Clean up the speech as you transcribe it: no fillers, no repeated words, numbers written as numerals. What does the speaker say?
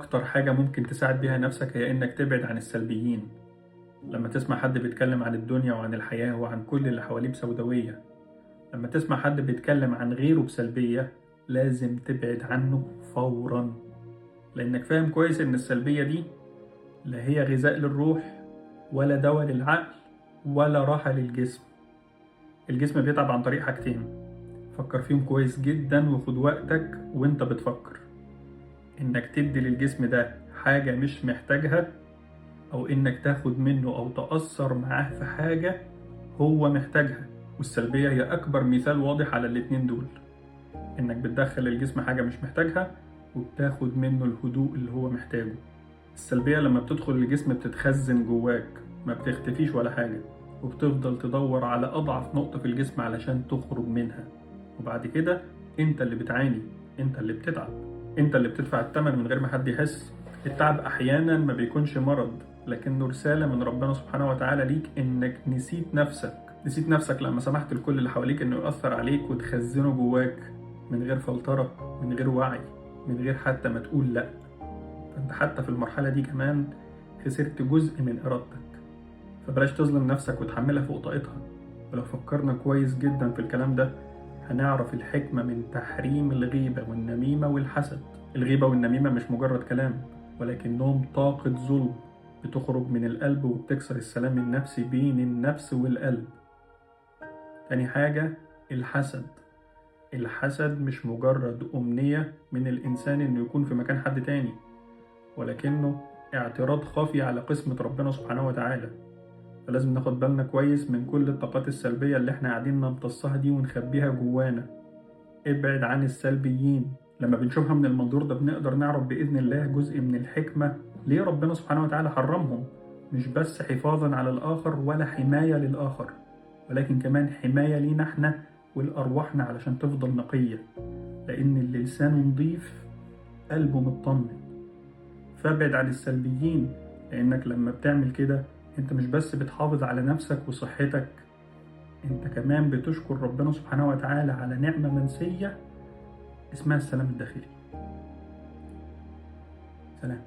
أكتر حاجة ممكن تساعد بيها نفسك هي إنك تبعد عن السلبيين. لما تسمع حد بيتكلم عن الدنيا وعن الحياة وعن كل اللي حواليه بسوداوية، لما تسمع حد بيتكلم عن غيره بسلبية، لازم تبعد عنه فورا، لأنك فاهم كويس إن السلبية دي لا هي غذاء للروح ولا دواء للعقل ولا راحة للجسم. الجسم بيتعب عن طريق حاجتين، فكر فيهم كويس جدا وخد وقتك وانت بتفكر. انك تدي للجسم ده حاجة مش محتاجها، او انك تاخد منه او تأثر معاه في حاجة هو محتاجها. والسلبية هي اكبر مثال واضح على الاتنين دول، انك بتدخل الجسم حاجة مش محتاجها وبتاخد منه الهدوء اللي هو محتاجه. السلبية لما بتدخل الجسم بتتخزن جواك، ما بتختفيش ولا حاجة، وبتفضل تدور على أضعف نقطة في الجسم علشان تخرج منها. وبعد كده انت اللي بتعاني، انت اللي بتتعب، انت اللي بتدفع الثمن من غير ما حد يحس. التعب احيانا ما بيكونش مرض، لكنه رسالة من ربنا سبحانه وتعالى ليك انك نسيت نفسك لما سمحت لكل اللي حواليك انه يؤثر عليك وتخزنه جواك من غير فلترة، من غير وعي، من غير حتى ما تقول لأ. فانت حتى في المرحلة دي كمان خسرت جزء من إرادتك. فبلاش تظلم نفسك وتحملها فوق طاقتها. ولو فكرنا كويس جدا في الكلام ده هنعرف الحكمة من تحريم الغيبة والنميمة والحسد. الغيبة والنميمة مش مجرد كلام، ولكنهم طاقة ظلم بتخرج من القلب وبتكسر السلام النفسي بين النفس والقلب. تاني حاجة، الحسد مش مجرد أمنية من الإنسان إنه يكون في مكان حد تاني، ولكنه اعتراض خافي على قسمة ربنا سبحانه وتعالى. فلازم ناخد بالنا كويس من كل الطاقات السلبية اللي احنا قاعدين نمتصها دي ونخبيها جوانا. ابعد عن السلبيين. لما بنشوفها من المنظور ده بنقدر نعرف بإذن الله جزء من الحكمة ليه ربنا سبحانه وتعالى حرمهم، مش بس حفاظا على الآخر ولا حماية للآخر، ولكن كمان حماية لينا احنا والأرواحنا علشان تفضل نقية، لأن اللي لسانه نضيف قلبه مطمن. فابعد عن السلبيين، لأنك لما بتعمل كده انت مش بس بتحافظ على نفسك وصحتك، انت كمان بتشكر ربنا سبحانه وتعالى على نعمة منسية اسمها السلام الداخلي. سلام.